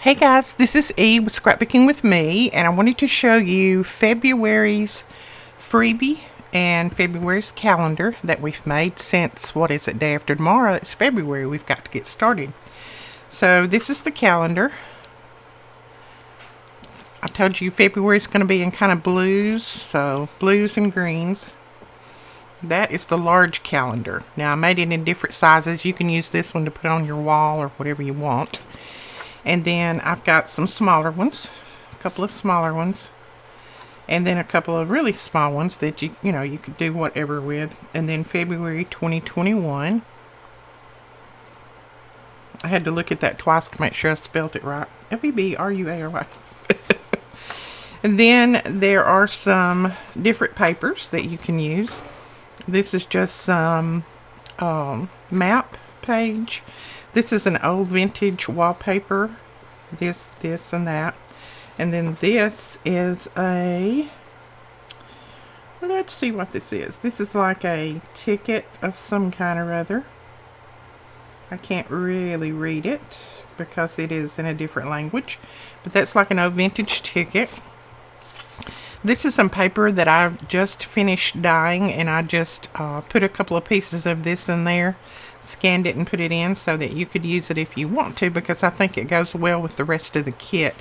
Hey guys, this is E with Scrapbooking with Me, and I wanted to show you February's freebie and February's calendar that we've made since, what is it, day after tomorrow? It's February. We've got to get started. So this is the calendar. I told you February is going to be in kind of blues, so blues and greens. That is the large calendar. Now I made it in different sizes. You can use this one to put on your wall or whatever you want. And then I've got some smaller ones, a couple of smaller ones, and then a couple of really small ones that you could do whatever with. And then February 2021. I had to look at that twice to make sure I spelled it right. February. And then there are some different papers that you can use. This is just some map page. This is an old vintage wallpaper. This, and that. And then this is let's see what this is. This is like a ticket of some kind or other. I can't really read it because it is in a different language. But that's like an old vintage ticket. This is some paper that I've just finished dyeing, and I just put a couple of pieces of this in there, scanned it and put it in so that you could use it if you want to, because I think it goes well with the rest of the kit.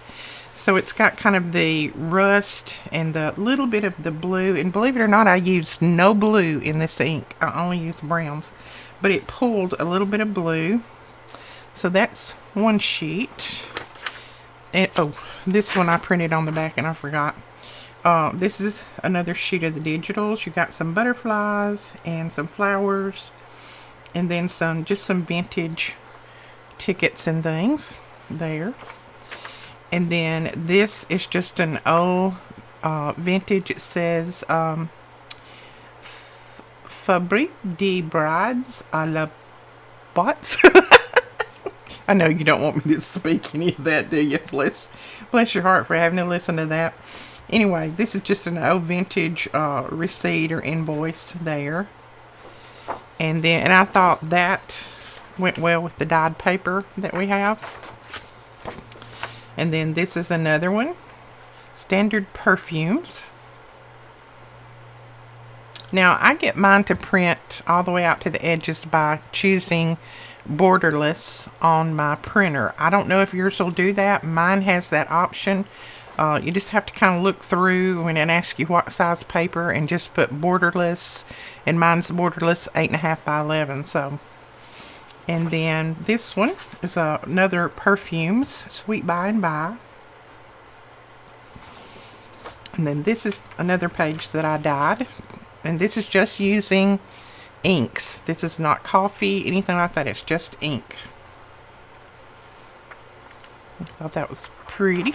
So it's got kind of the rust and the little bit of the blue, and believe it or not, I used no blue in this ink. I only used browns, but it pulled a little bit of blue. So that's one sheet. And this one I printed on the back and I forgot. This is another sheet of the digitals. You got some butterflies and some flowers, and then just some vintage tickets and things there. And then this is just an old vintage. It says Fabrique de Brides à la Bottes. I know you don't want me to speak any of that, do you? Bless your heart for having to listen to that. Anyway, this is just an old vintage receipt or invoice there. And I thought that went well with the dyed paper that we have. And then this is another one. Standard perfumes. Now, I get mine to print all the way out to the edges by choosing borderless on my printer. I don't know if yours will do that. Mine has that option. You just have to kind of look through and it asks you what size paper and just put borderless. And mine's borderless 8.5 by 11. So, and then this one is another perfumes, Sweet By and By. And then this is another page that I dyed. And this is just using inks. This is not coffee, anything like that. It's just ink. I thought that was pretty.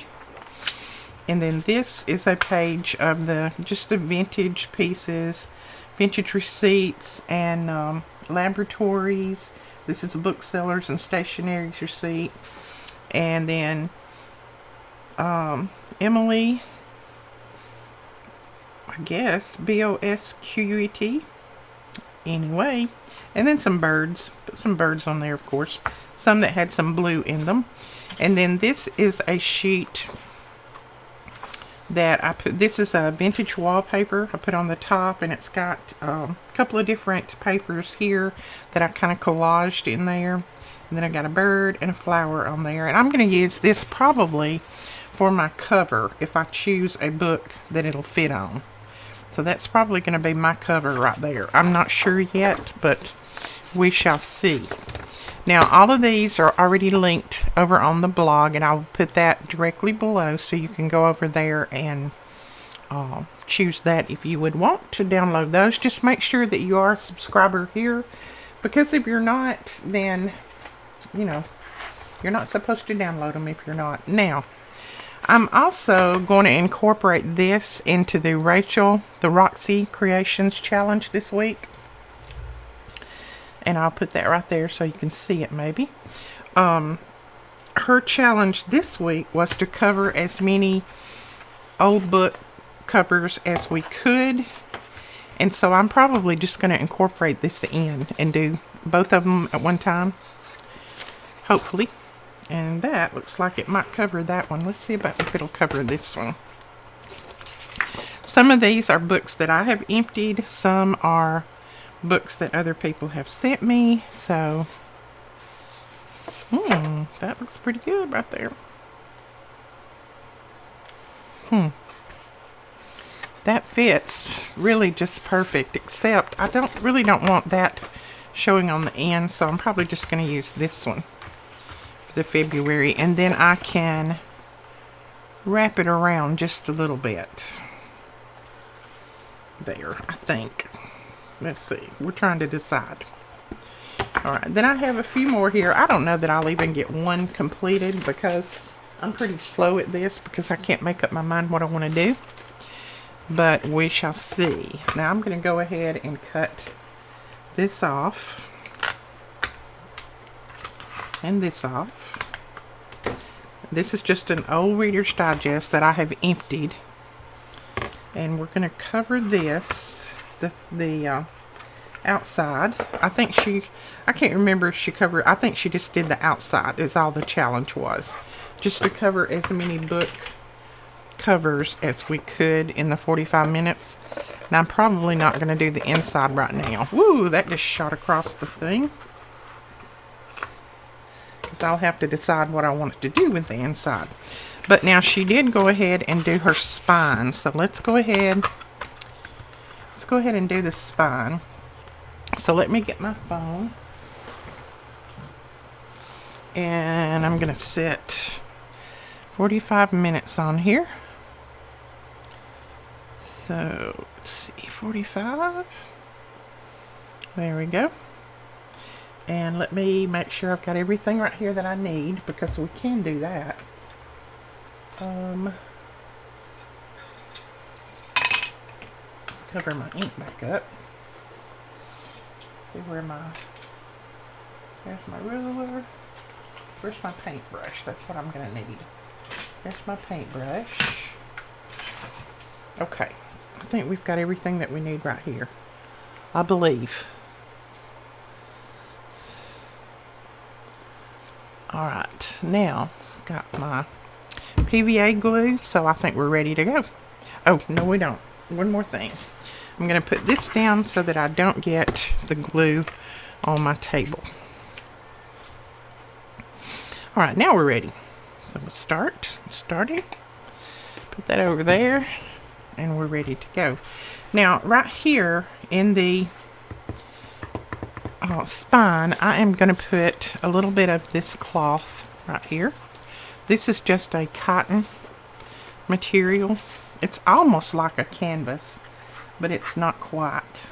And then this is a page of just the vintage pieces, vintage receipts, and laboratories. This is a booksellers and stationery's receipt. And then Emily, I guess, Bosquet. Anyway, and then some birds. Put some birds on there, of course. Some that had some blue in them. And then this is a sheet that I put. This is a vintage wallpaper I put on the top, and it's got a couple of different papers here that I kind of collaged in there. And then I got a bird and a flower on there, and I'm going to use this probably for my cover if I choose a book that it'll fit on. So that's probably going to be my cover right there. I'm not sure yet, but we shall see. Now, all of these are already linked over on the blog, and I'll put that directly below so you can go over there and choose that if you would want to download those. Just make sure that you are a subscriber here, because if you're not, then, you're not supposed to download them if you're not. Now, I'm also going to incorporate this into the Roxy Creations challenge this week. And I'll put that right there so you can see it maybe. Her challenge this week was to cover as many old book covers as we could. And so I'm probably just going to incorporate this in and do both of them at one time. Hopefully. And that looks like it might cover that one. Let's see about if it'll cover this one. Some of these are books that I have emptied. Some are books that other people have sent me. So, that looks pretty good right there. That fits really just perfect, except I really don't want that showing on the end, so I'm probably just going to use this one for the February, and then I can wrap it around just a little bit. There, I think. Let's see. We're trying to decide. Alright, then I have a few more here. I don't know that I'll even get one completed because I'm pretty slow at this because I can't make up my mind what I want to do. But we shall see. Now I'm going to go ahead and cut this off. And this off. This is just an old Reader's Digest that I have emptied. And we're going to cover this, the outside. I can't remember if she covered, I think she just did the outside is all the challenge was. Just to cover as many book covers as we could in the 45 minutes. Now I'm probably not going to do the inside right now. Woo, that just shot across the thing. Because I'll have to decide what I want to do with the inside. But now she did go ahead and do her spine. So let's go ahead and do the spine. So let me get my phone. And I'm going to set 45 minutes on here. So, let's see, 45. There we go. And let me make sure I've got everything right here that I need, because we can do that. Cover my ink back up. See where there's my ruler. Where's my paintbrush? That's what I'm going to need. There's my paintbrush. Okay. I think we've got everything that we need right here. I believe. Alright. Now, I've got my PVA glue, so I think we're ready to go. Oh, no we don't. One more thing. I'm going to put this down so that I don't get the glue on my table. Alright, now we're ready. So we'll start. Starting. Put that over there. And we're ready to go. Now, right here in the spine, I am going to put a little bit of this cloth right here. This is just a cotton material. It's almost like a canvas, but it's not quite.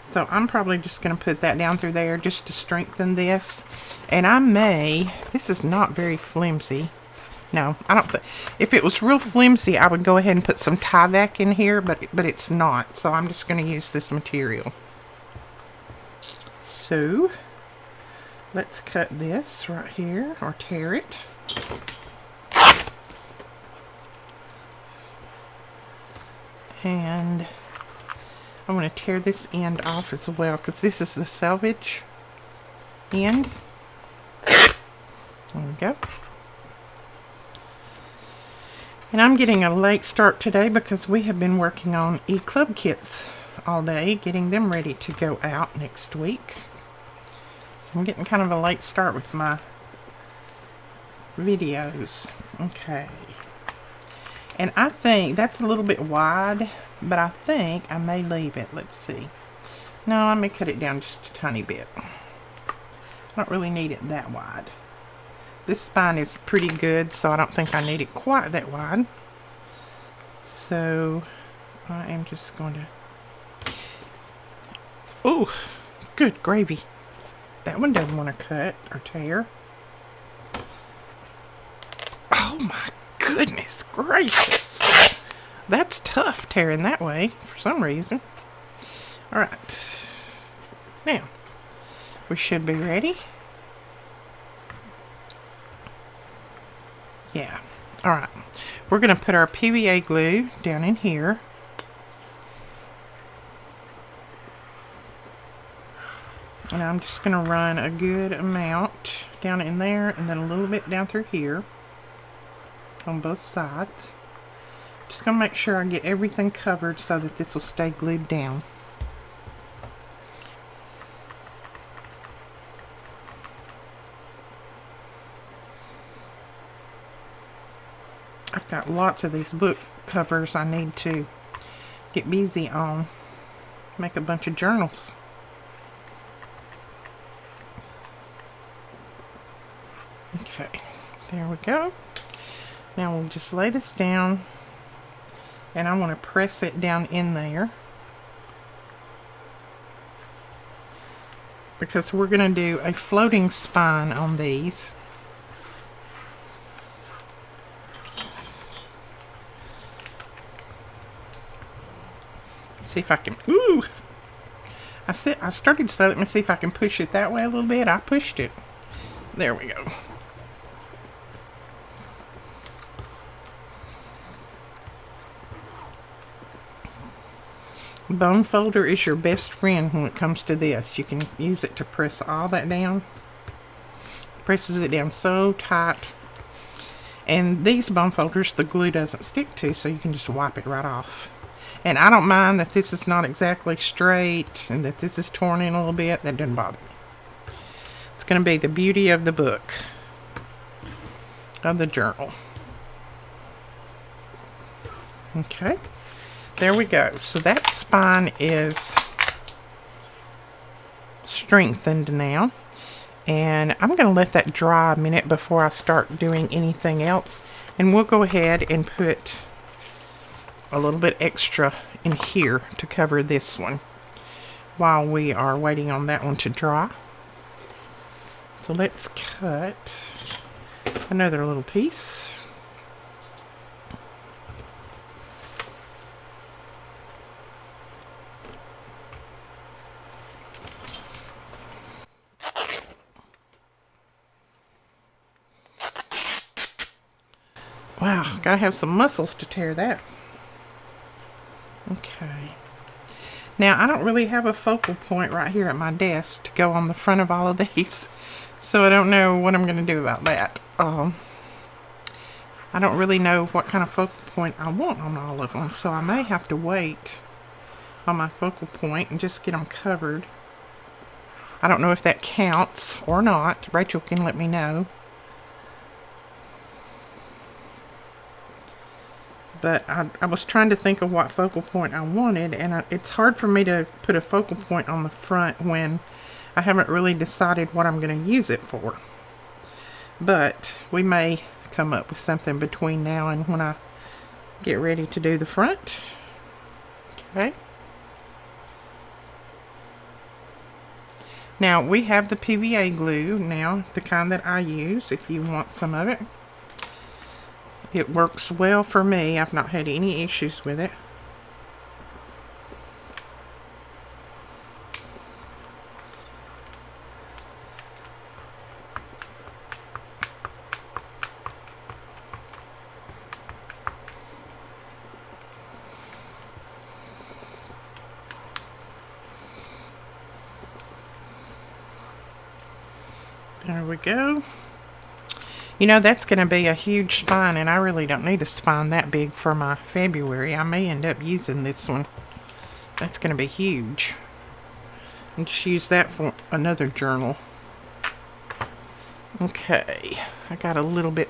So I'm probably just going to put that down through there just to strengthen this. And this is not very flimsy. No, I don't think. If it was real flimsy, I would go ahead and put some Tyvek in here, but it's not. So I'm just going to use this material. So let's cut this right here, or tear it. And I'm going to tear this end off as well, because this is the selvage end. There we go. And I'm getting a late start today because we have been working on e-club kits all day, getting them ready to go out next week. So I'm getting kind of a late start with my videos. Okay. And I think that's a little bit wide, but I think I may leave it. Let's see. No, I may cut it down just a tiny bit. I don't really need it that wide. This spine is pretty good, so I don't think I need it quite that wide. So I am just going to... Oh, good gravy. That one doesn't want to cut or tear. Oh my goodness gracious. That's tough tearing that way for some reason. Alright. Now, we should be ready. Yeah. Alright. We're going to put our PVA glue down in here. And I'm just going to run a good amount down in there and then a little bit down through here on both sides. Just going to make sure I get everything covered so that this will stay glued down. I've got lots of these book covers I need to get busy on. Make a bunch of journals. Okay, there we go. Now we'll just lay this down, and I want to press it down in there because we're going to do a floating spine on these. See if I can, ooh! I started to say, let me see if I can push it that way a little bit. I pushed it. There we go. Bone folder is your best friend when it comes to this. You can use it to press all that down. Presses it down so tight. And these bone folders, the glue doesn't stick to, so you can just wipe it right off. And I don't mind that this is not exactly straight and that this is torn in a little bit. That doesn't bother me. It's going to be the beauty of the book, of the journal. Okay. There we go. So that spine is strengthened now. And I'm going to let that dry a minute before I start doing anything else. And we'll go ahead and put a little bit extra in here to cover this one while we are waiting on that one to dry. So let's cut another little piece. Wow, gotta have some muscles to tear that. Okay. Now, I don't really have a focal point right here at my desk to go on the front of all of these, so I don't know what I'm going to do about that. I don't really know what kind of focal point I want on all of them, so I may have to wait on my focal point and just get them covered. I don't know if that counts or not. Rachel can let me know. But I was trying to think of what focal point I wanted, and it's hard for me to put a focal point on the front when I haven't really decided what I'm going to use it for. But we may come up with something between now and when I get ready to do the front. Okay. Now we have the PVA glue now, the kind that I use if you want some of it. It works well for me. I've not had any issues with it. There we go. You know, that's going to be a huge spine, and I really don't need a spine that big for my February. I may end up using this one. That's going to be huge. And just use that for another journal. Okay, I got a little bit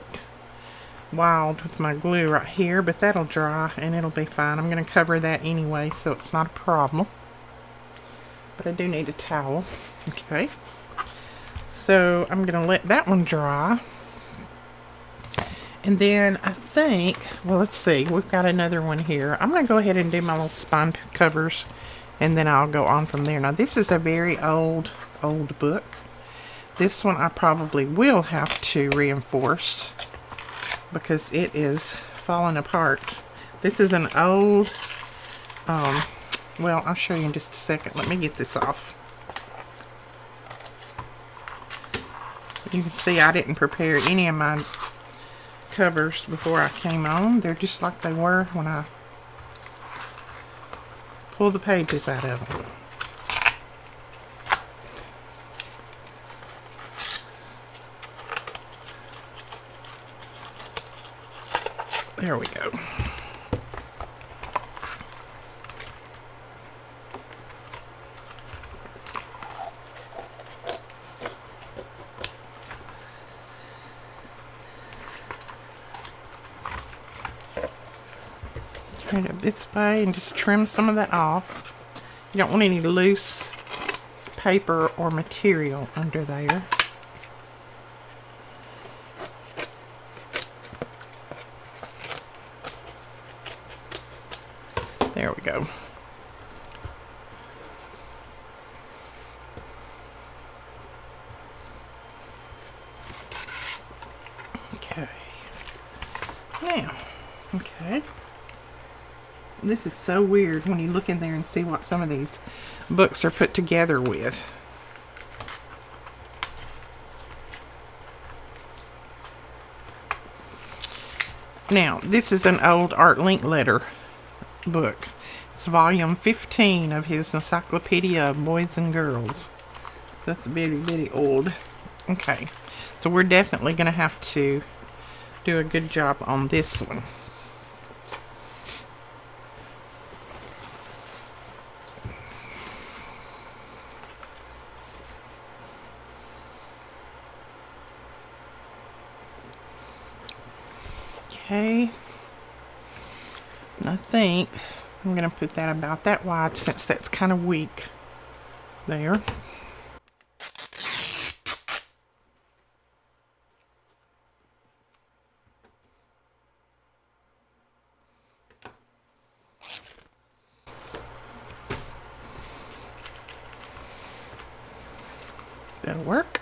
wild with my glue right here, but that'll dry and it'll be fine. I'm going to cover that anyway, so it's not a problem. But I do need a towel. Okay. So I'm going to let that one dry. And then I think, well, let's see, we've got another one here. I'm going to go ahead and do my little spine covers, and then I'll go on from there. Now, this is a very old book. This one I probably will have to reinforce because it is falling apart. This is an old, well, I'll show you in just a second. Let me get this off. You can see I didn't prepare any of my covers before I came on. They're just like they were when I pulled the pages out of them. There we go. Turn it up this way and just trim some of that off. You don't want any loose paper or material under there. There we go. Okay. Now, okay. This is so weird when you look in there and see what some of these books are put together with. Now, this is an old Art Link letter book. It's volume 15 of his Encyclopedia of Boys and Girls. That's very, very old. Okay, so we're definitely going to have to do a good job on this one. Okay, I think I'm going to put that about that wide since that's kind of weak there. That'll work.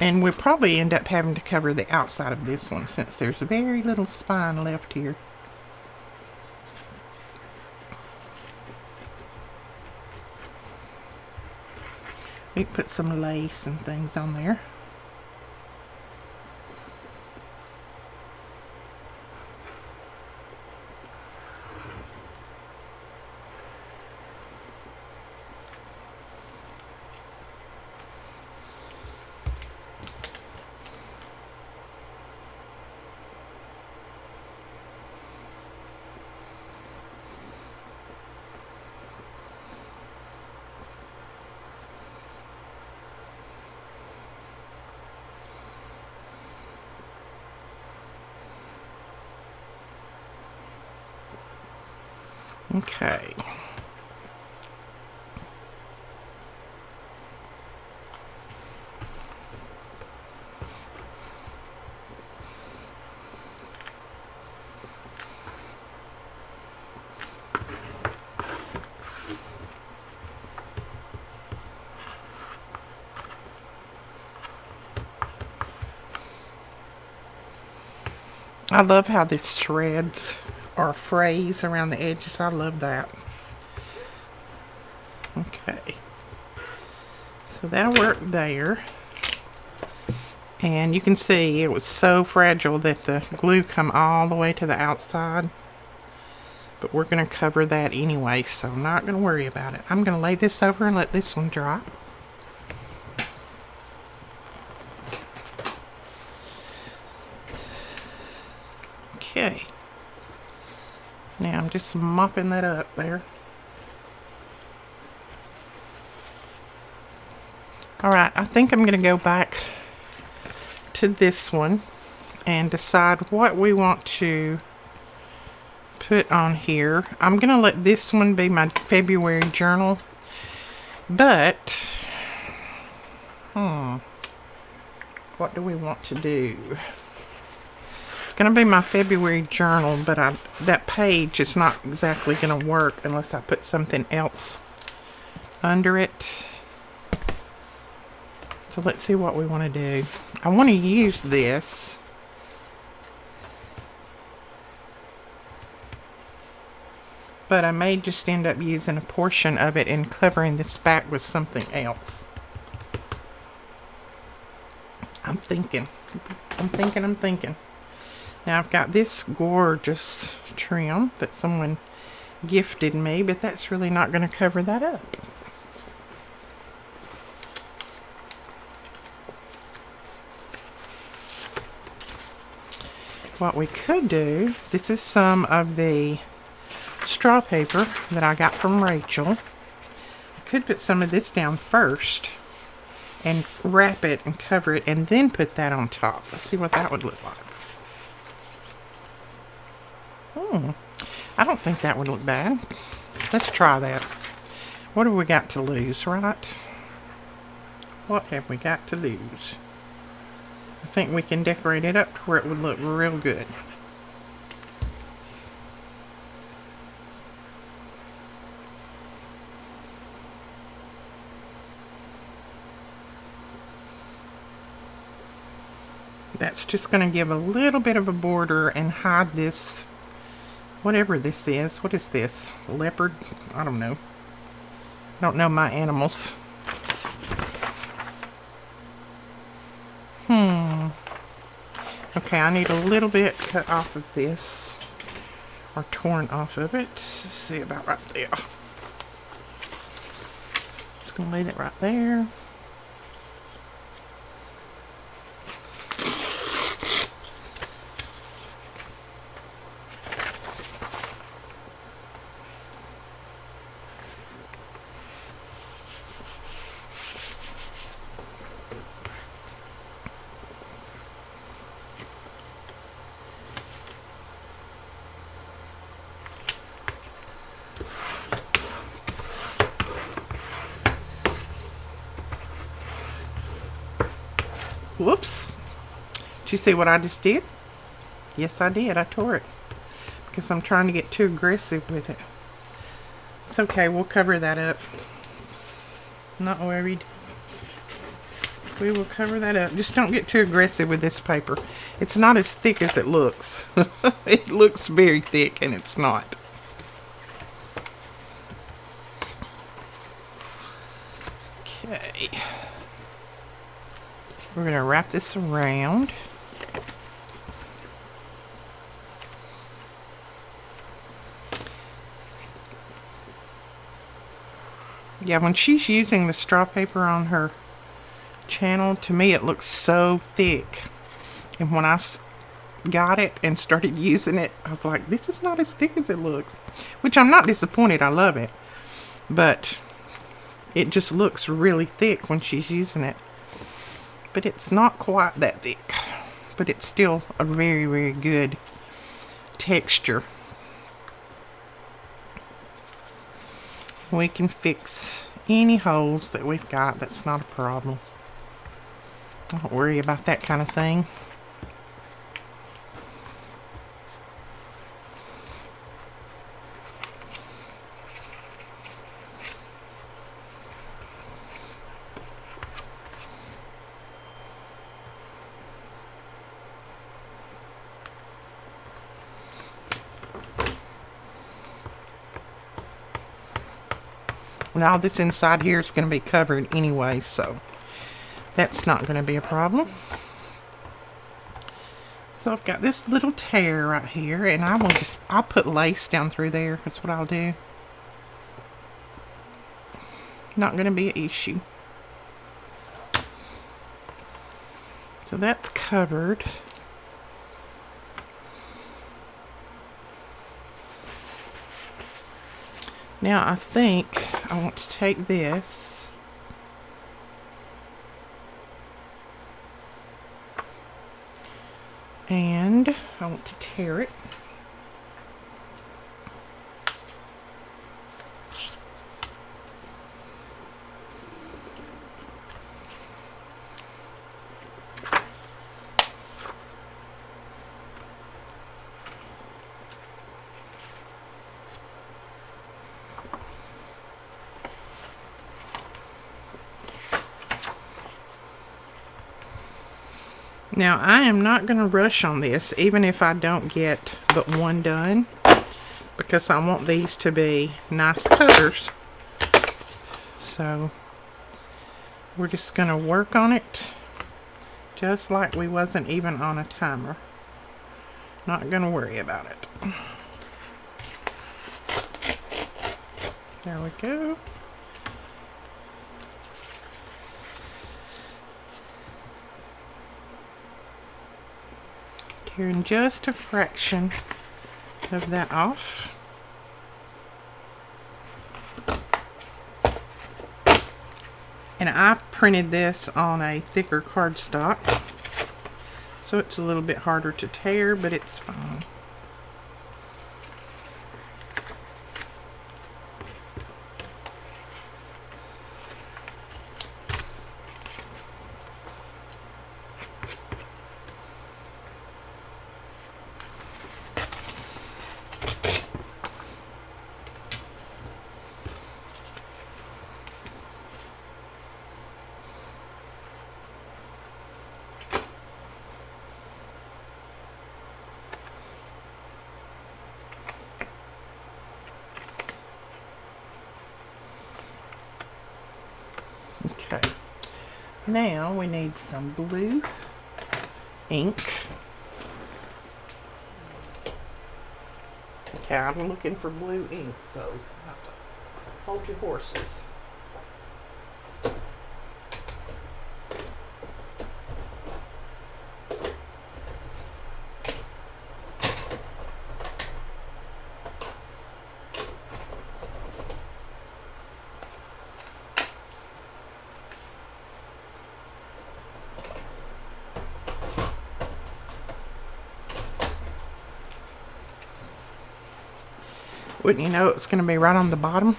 And we'll probably end up having to cover the outside of this one since there's very little spine left here. We can put some lace and things on there. Okay. I love how this shreds or frays around the edges. I love that. Okay. So that'll work there. And you can see it was so fragile that the glue come all the way to the outside. But we're going to cover that anyway, so I'm not going to worry about it. I'm going to lay this over and let this one dry. Okay. Now I'm just mopping that up there. Alright, I think I'm going to go back to this one and decide what we want to put on here. I'm going to let this one be my February journal, but what do we want to do? It's going to be my February journal, but that page is not exactly going to work unless I put something else under it. So let's see what we want to do. I want to use this. But I may just end up using a portion of it and covering this back with something else. I'm thinking. Now I've got this gorgeous trim that someone gifted me, but that's really not going to cover that up. what we could do, this is some of the straw paper that I got from Rachel. I could put some of this down first and wrap it and cover it and then put that on top. Let's see what that would look like. I don't think that would look bad. Let's try that. What have we got to lose, right? What have we got to lose? I think we can decorate it up to where it would look real good. That's just going to give a little bit of a border and hide this, whatever this is. What is this? A leopard? I don't know. I don't know my animals. Okay, I need a little bit cut off of this, or torn off of it. Let's see, about right there. Just gonna lay that right there. Whoops. Did you see what I just did? Yes, I did. I tore it because I'm trying to get too aggressive with it. It's okay. We'll cover that up. Not worried. We will cover that up. Just don't get too aggressive with this paper. It's not as thick as it looks. It looks very thick and it's not. Okay. We're going to wrap this around. Yeah, when she's using the straw paper on her channel, to me it looks so thick. And when I got it and started using it, I was like, this is not as thick as it looks. Which I'm not disappointed. I love it. But it just looks really thick when she's using it. But it's not quite that thick, but it's still a very, very good texture. We can fix any holes that we've got. That's not a problem. Don't worry about that kind of thing. Now this inside here is going to be covered anyway, so that's not going to be a problem. So I've got this little tear right here, and I'll put lace down through there. That's what I'll do. Not going to be an issue. So that's covered. Now I think I want to take this and I want to tear it. Now, I am not going to rush on this, even if I don't get but one done, because I want these to be nice colors. So, we're just going to work on it just like we wasn't even on a timer. Not going to worry about it. There we go. tearing just a fraction of that off. And I printed this on a thicker cardstock, so it's a little bit harder to tear, but it's fine. Okay, now we need some blue ink. Okay, I'm looking for blue ink, so you have to hold your horses. Wouldn't you know it's going to be right on the bottom?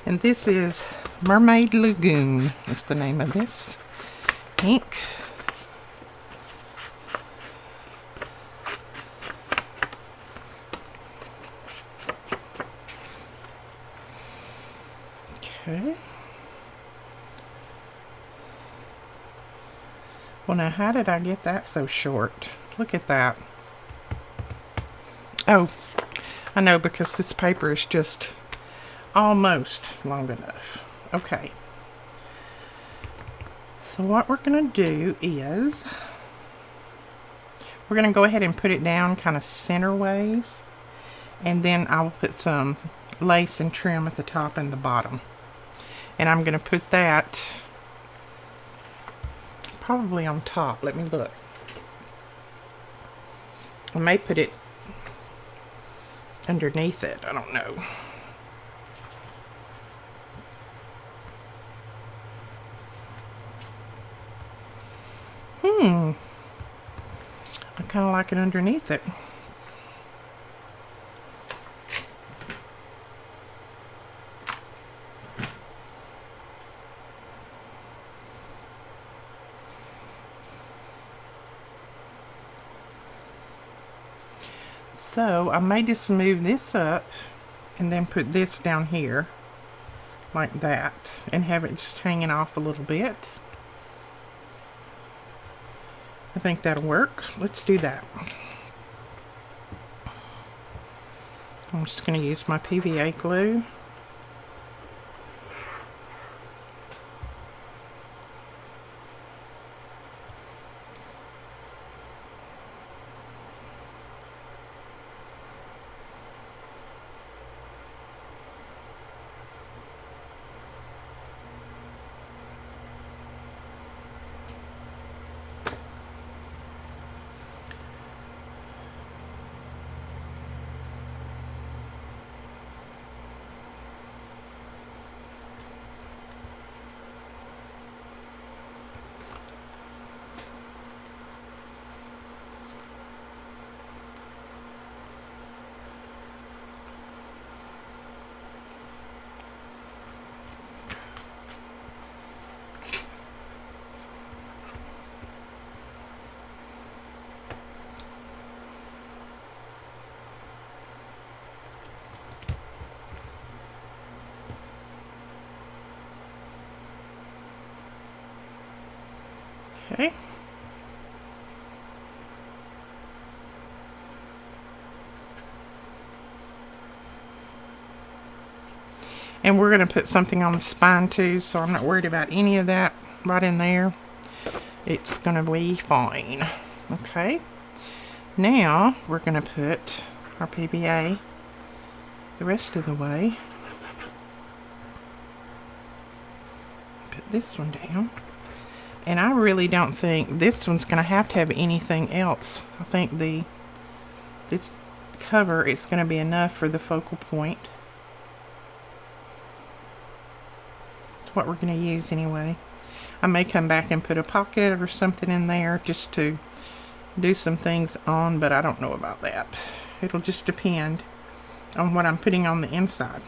And this is Mermaid Lagoon, is the name of this ink. Okay. Well, now how did I get that so short? Look at that. Oh, I know, because this paper is just almost long enough. Okay. So what we're going to do is we're going to go ahead and put it down kind of center ways, and then I'll put some lace and trim at the top and the bottom. And I'm going to put that probably on top. Let me look. I may put it underneath it. I don't know. I kind of like it underneath it. So I may just move this up and then put this down here like that and have it just hanging off a little bit. I think that'll work. Let's do that. I'm just going to use my PVA glue. Okay. And we're going to put something on the spine too, so I'm not worried about any of that right in there. It's going to be fine. Okay. Now we're going to put our PVA the rest of the way. Put this one down. And I really don't think this one's going to have anything else. I think this cover is going to be enough for the focal point. It's what we're going to use anyway. I may come back and put a pocket or something in there just to do some things on, but I don't know about that. It'll just depend on what I'm putting on the inside.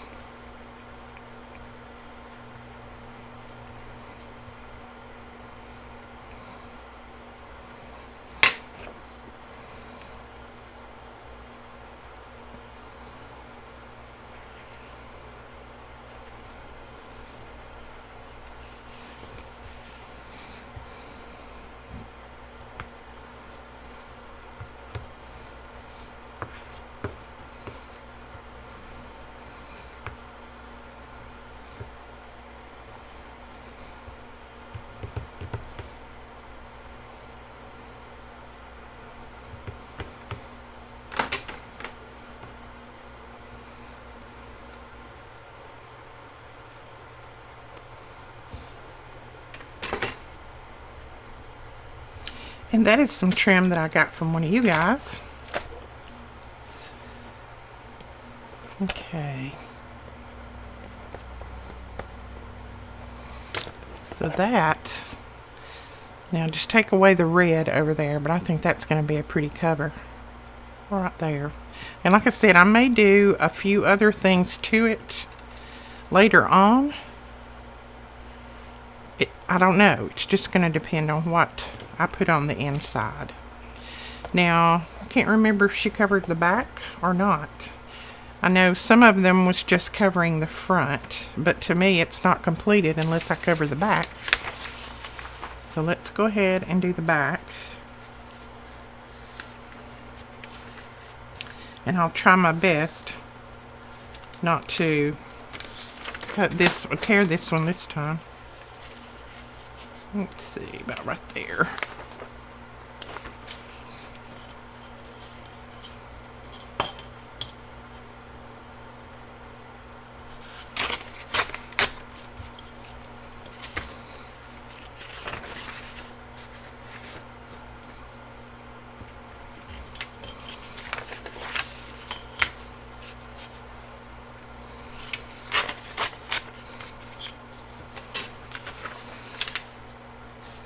And that is some trim that I got from one of you guys. Okay. So that, now just take away the red over there, but I think that's going to be a pretty cover right there. And like I said, I may do a few other things to it later on. I don't know. It's just going to depend on what I put on the inside. Now, I can't remember if she covered the back or not. I know some of them was just covering the front, but to me it's not completed unless I cover the back. So let's go ahead and do the back. And I'll try my best not to cut this or tear this one this time. Let's see, about right there.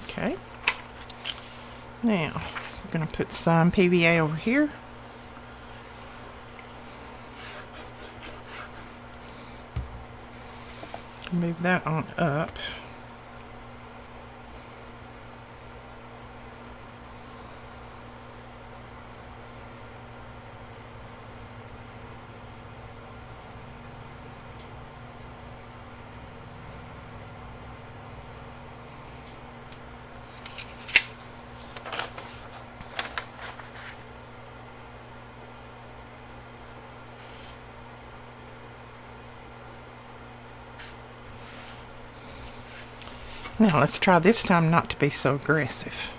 Okay. Now, we're going to put some PVA over here. Move that on up. Now let's try this time not to be so aggressive.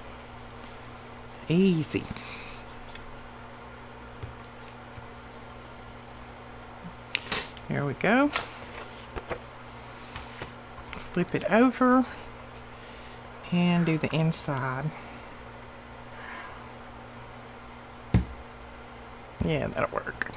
Easy. There we go. Flip it over and do the inside. Yeah, that'll work.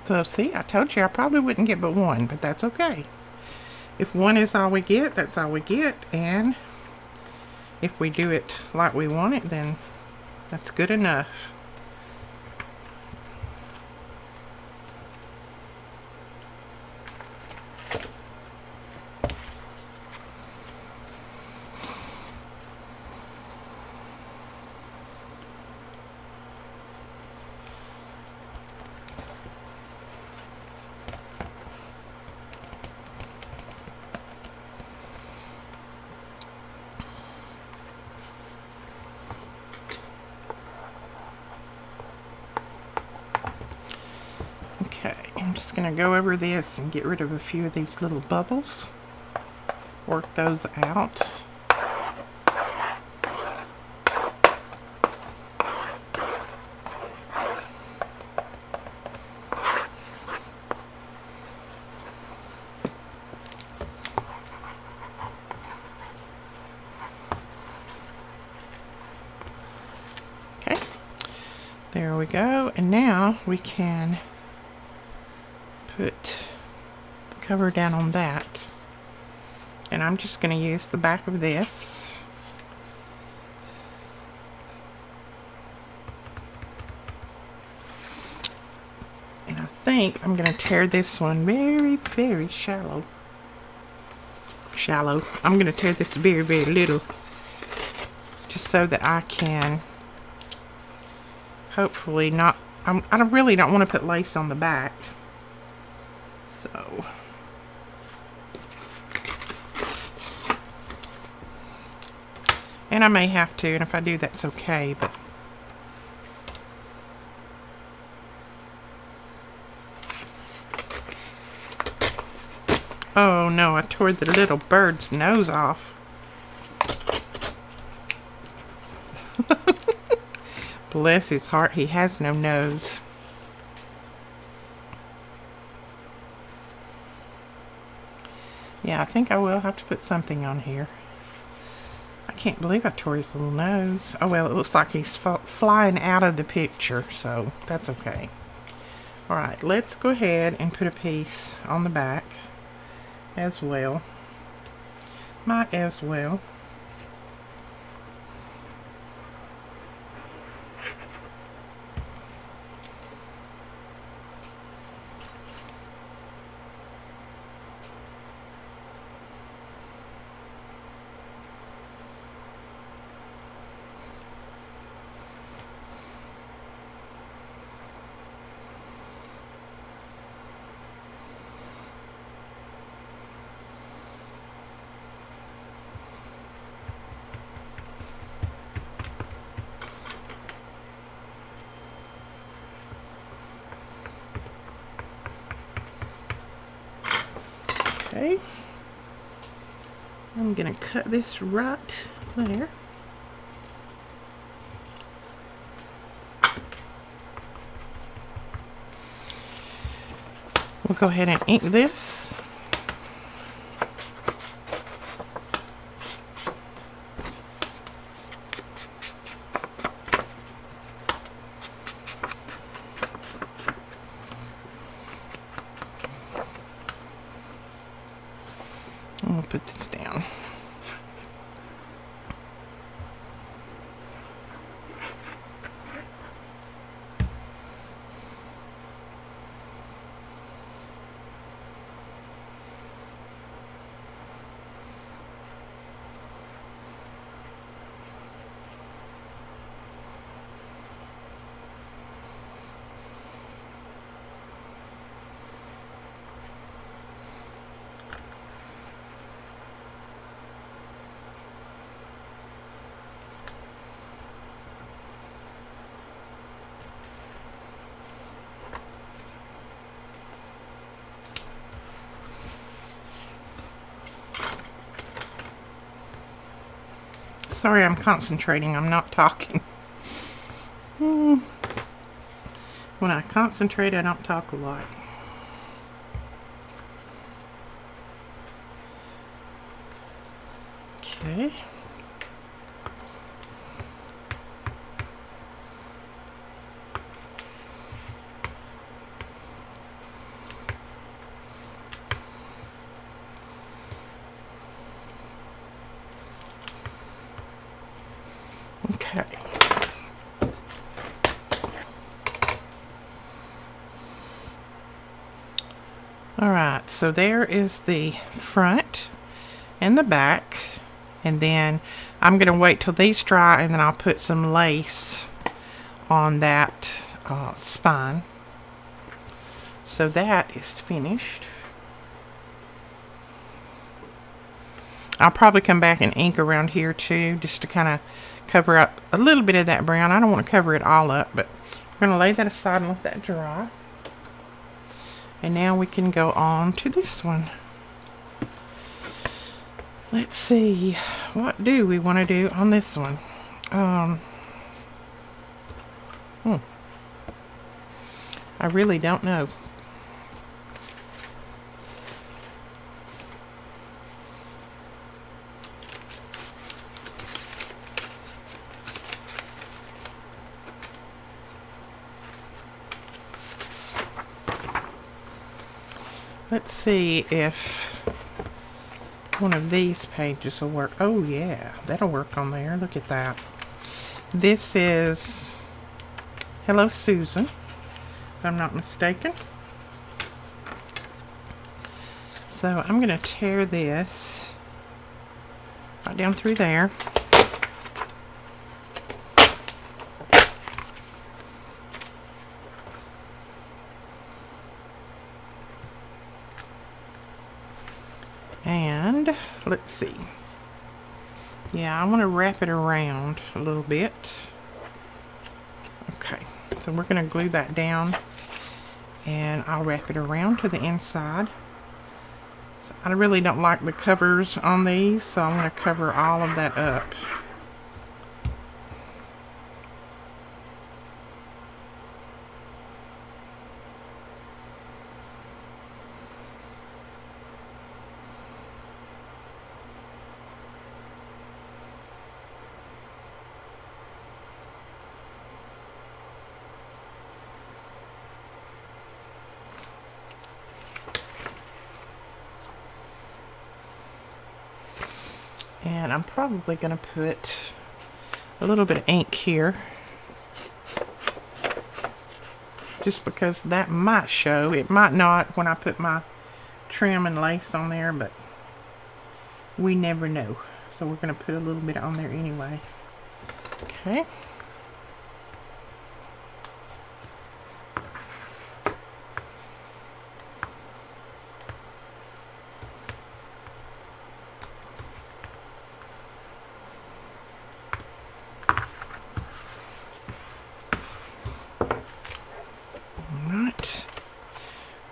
So see, I told you I probably wouldn't get but one, but that's okay. If one is all we get, that's all we get. And if we do it like we want it, then that's good enough. Okay, I'm just going to go over this and get rid of a few of these little bubbles. Work those out. Okay, there we go. And now we can put the cover down on that. And I'm just going to use the back of this. And I think I'm going to tear this one very, very shallow. I'm going to tear this very, very little. Just so that I can hopefully not... I really don't want to put lace on the back. So... And I may have to, and if I do, that's okay, but... Oh no, I tore the little bird's nose off. Bless his heart, he has no nose. Yeah, I think I will have to put something on here. I can't believe I tore his little nose. Oh well, it looks like he's flying out of the picture, so that's okay. Alright, let's go ahead and put a piece on the back as well. Might as well. Okay, I'm going to cut this right there. We'll go ahead and ink this. We'll put this down. Sorry, I'm concentrating. I'm not talking. When I concentrate, I don't talk a lot. Okay. Okay. Alright, so there is the front and the back, and then I'm going to wait till these dry and then I'll put some lace on that spine. So that is finished. I'll probably come back and ink around here too, just to kind of cover up a little bit of that brown. I don't want to cover it all up, but we're going to lay that aside and let that dry. And now we can go on to this one. Let's see, what do we want to do on this one? I really don't know. Let's see if one of these pages will work. Oh yeah, that'll work on there. Look at that. This is Hello Susan, if I'm not mistaken. So I'm going to tear this right down through there. And let's see. Yeah, I want to wrap it around a little bit. Okay, so we're going to glue that down and I'll wrap it around to the inside. So I really don't like the covers on these, so I'm going to cover all of that up. And I'm probably going to put a little bit of ink here, just because that might show. It might not when I put my trim and lace on there, but we never know. So we're going to put a little bit on there anyway. Okay.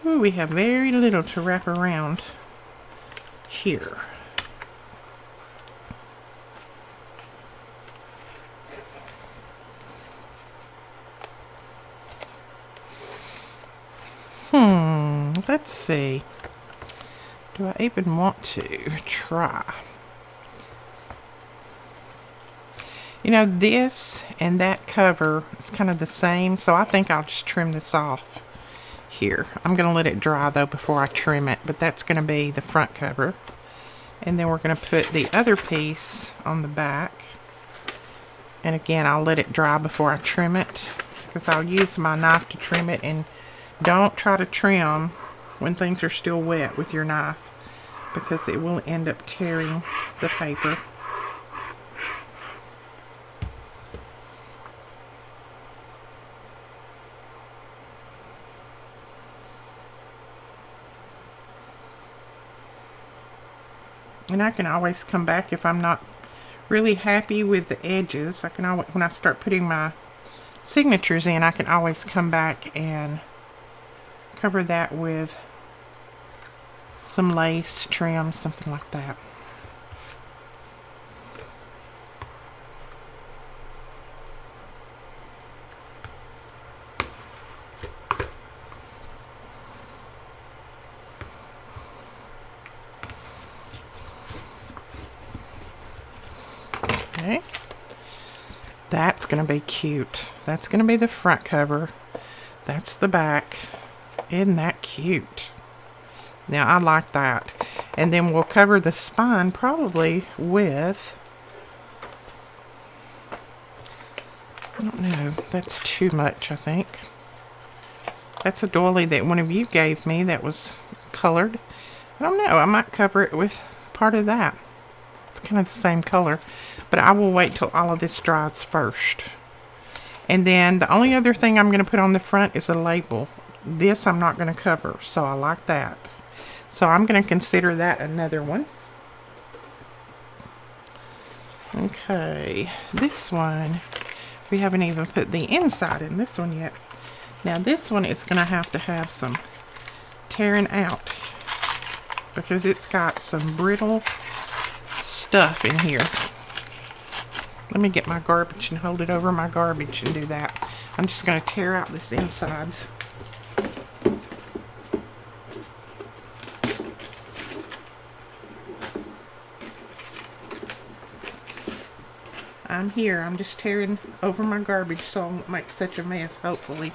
Ooh, we have very little to wrap around here. Let's see. Do I even want to try? You know, this and that cover is kind of the same, so I think I'll just trim this off here. I'm going to let it dry though before I trim it, but that's going to be the front cover. And then we're going to put the other piece on the back. And again, I'll let it dry before I trim it, because I'll use my knife to trim it. And don't try to trim when things are still wet with your knife, because it will end up tearing the paper. And I can always come back if I'm not really happy with the edges. I can always, when I start putting my signatures in, I can always come back and cover that with some lace, trim, something like that. Okay, that's going to be cute. That's going to be the front cover. That's the back. Isn't that cute? Now, I like that. And then we'll cover the spine probably with, I don't know, that's too much, I think. That's a doily that one of you gave me that was colored. I don't know, I might cover it with part of that. It's kind of the same color, but I will wait till all of this dries first. And then the only other thing I'm going to put on the front is a label. This I'm not going to cover, so I like that. So I'm going to consider that another one. Okay, this one, we haven't even put the inside in this one yet. Now this one is going to have some tearing out because it's got some brittle stuff in here. Let me get my garbage and hold it over my garbage and do that. I'm just going to tear out this insides. I'm here. I'm just tearing over my garbage so I won't make such a mess, hopefully.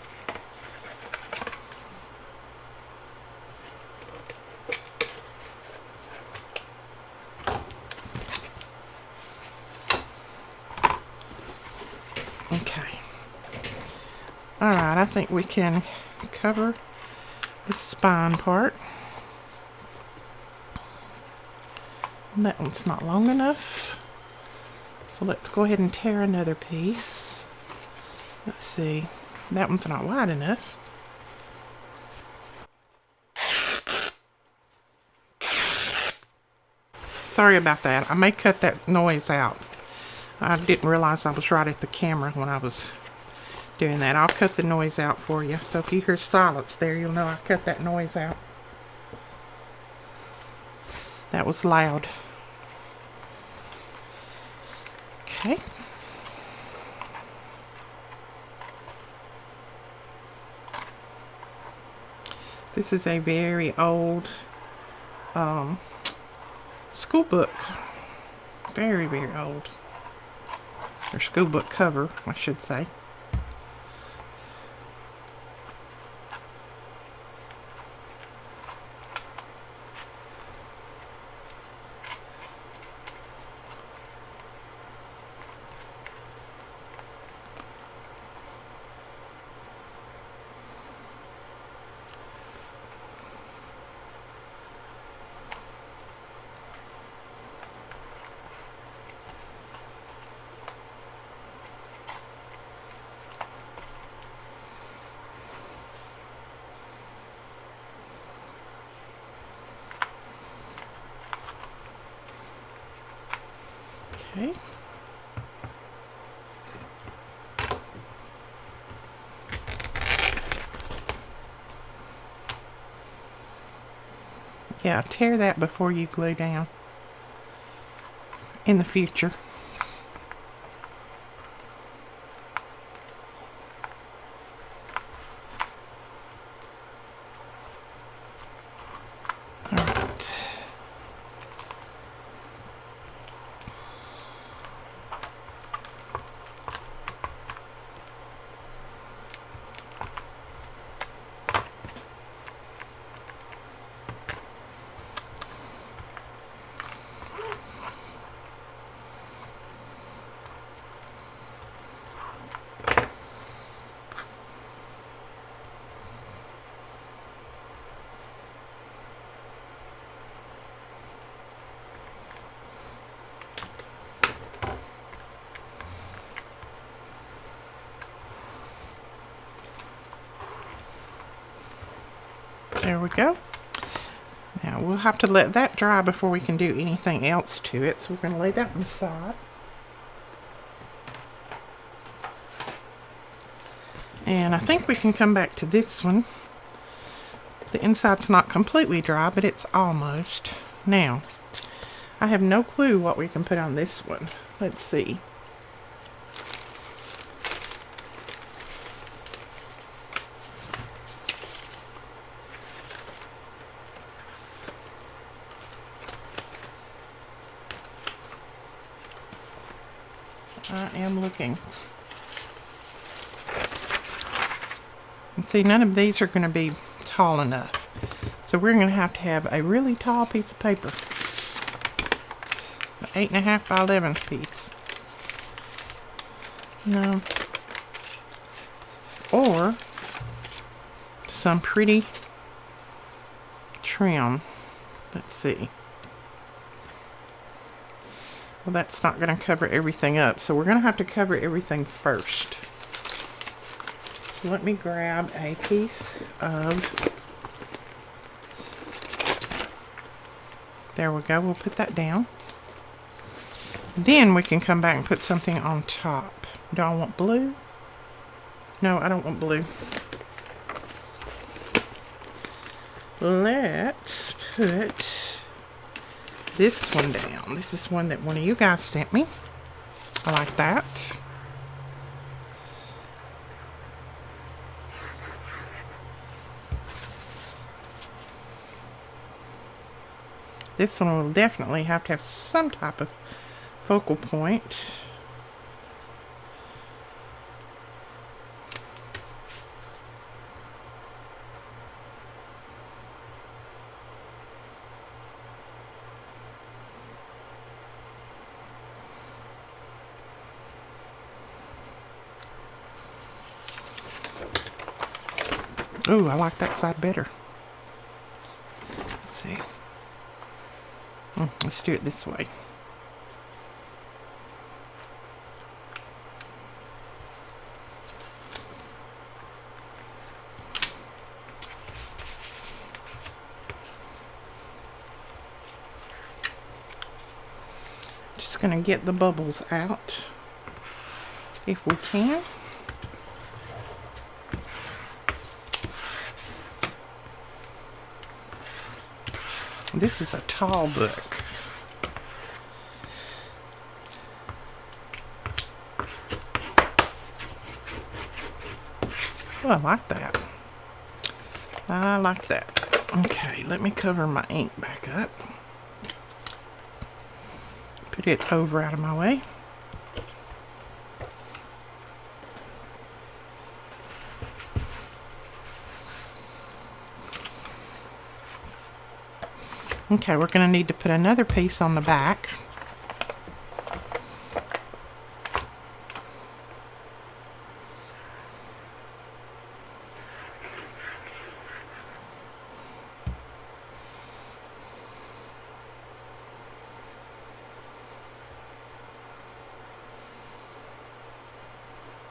Okay. Alright, I think we can cover the spine part. And that one's not long enough. So let's go ahead and tear another piece. Let's see. That one's not wide enough. Sorry about that. I may cut that noise out. I didn't realize I was right at the camera when I was doing that. I'll cut the noise out for you. So if you hear silence there, you'll know I cut that noise out. That was loud. Okay. This is a very old school book. Very, very old. Or school book cover, I should say. Okay. Yeah, tear that before you glue down in the future. All right. There we go. Now we'll have to let that dry before we can do anything else to it. So we're going to lay that on the side. And I think we can come back to this one. The inside's not completely dry, but it's almost. Now, I have no clue what we can put on this one. Let's see. I am looking. And see, none of these are going to be tall enough. So we're going to have a really tall piece of paper. An 8.5 by 11 piece. No. Or some pretty trim. Let's see. Well, that's not going to cover everything up, so we're going to have to cover everything first. So let me grab a piece of... There we go. We'll put that down. Then we can come back and put something on top. Do I want blue? No, I don't want blue. let's put this one down. This is one that one of you guys sent me. I like that. This one will definitely have to have some type of focal point. Ooh, I like that side better. Let's see. Let's do it this way. Just gonna get the bubbles out if we can. This is a tall book. Oh, I like that. I like that. Okay, let me cover my ink back up. Put it over out of my way. Okay, we're going to need to put another piece on the back.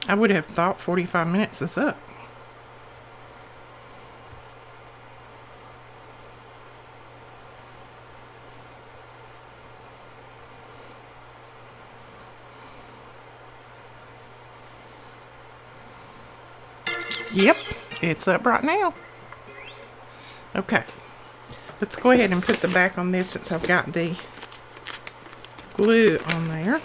I would have thought 45 minutes is up. Yep, it's up right now. Okay, let's go ahead and put the back on this since I've got the glue on there.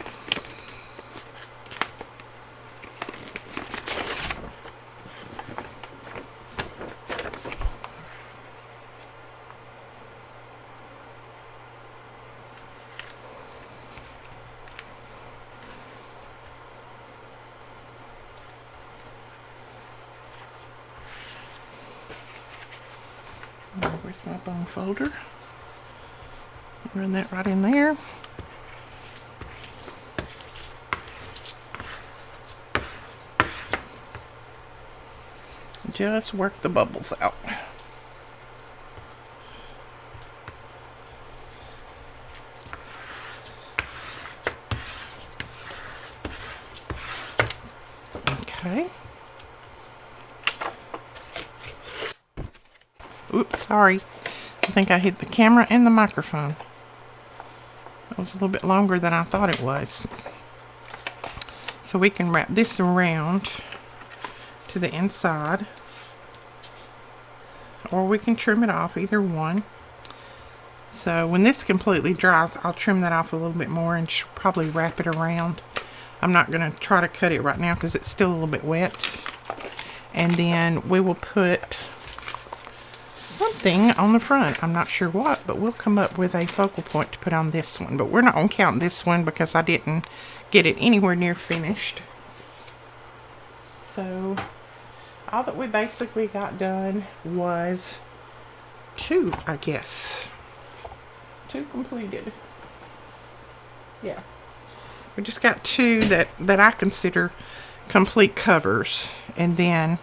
Where's my bone folder? Run that right in there. Just work the bubbles out. Okay. Oops, sorry. I think I hit the camera and the microphone. That was a little bit longer than I thought it was. So we can wrap this around to the inside, or we can trim it off, either one. So when this completely dries, I'll trim that off a little bit more and probably wrap it around. I'm not going to try to cut it right now because it's still a little bit wet. And then we will put something on the front. I'm not sure what, but we'll come up with a focal point to put on this one. But we're not going to count this one because I didn't get it anywhere near finished. So all that we basically got done was 2, I guess. 2 completed. Yeah. We just got 2 that I consider complete covers. And then,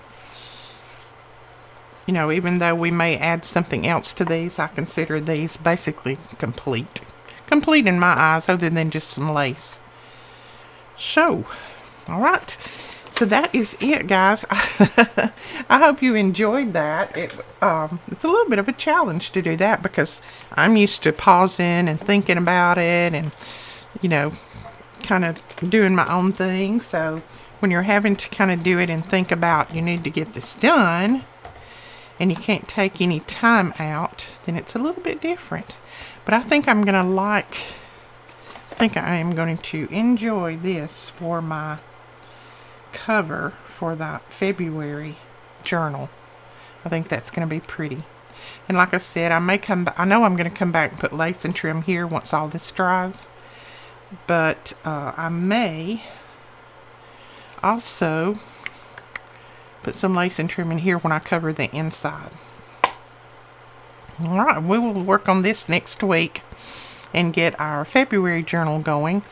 you know, even though we may add something else to these, I consider these basically complete. Complete in my eyes, other than just some lace. So, alright. So that is it, guys. I hope you enjoyed that. It's a little bit of a challenge to do that because I'm used to pausing and thinking about it and, you know, kind of doing my own thing. So when you're having to kind of do it and think about, you need to get this done, and you can't take any time out, then it's a little bit different. But I think I'm going to I think I am going to enjoy this for my cover for the February journal. I think that's going to be pretty. And like I said, I know I'm going to come back and put lace and trim here once all this dries. But I may also put some lace and trim in here when I cover the inside. Alright, we will work on this next week and get our February journal going.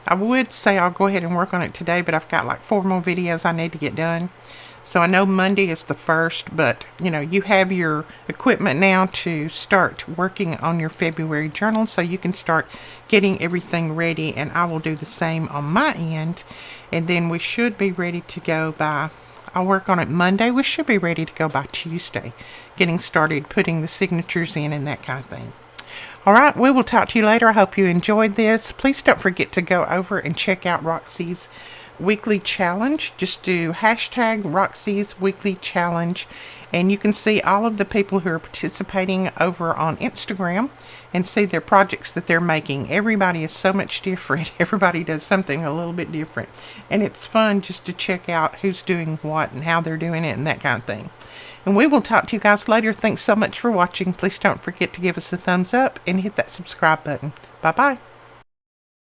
I would say I'll go ahead and work on it today, but I've got like 4 more videos I need to get done. So I know Monday is the 1st, but you know, you have your equipment now to start working on your February journal, so you can start getting everything ready, and I will do the same on my end. And then we should be ready to go by, I'll work on it Monday. We should be ready to go by Tuesday, getting started putting the signatures in and that kind of thing. Alright, we will talk to you later. I hope you enjoyed this. Please don't forget to go over and check out Roxy's Weekly Challenge. Just do hashtag Roxy's Weekly Challenge, and you can see all of the people who are participating over on Instagram and see their projects that they're making. Everybody is so much different. Everybody does something a little bit different, and it's fun just to check out who's doing what and how they're doing it and that kind of thing. And we will talk to you guys later. Thanks so much for watching. Please don't forget to give us a thumbs up and hit that subscribe button. Bye-bye.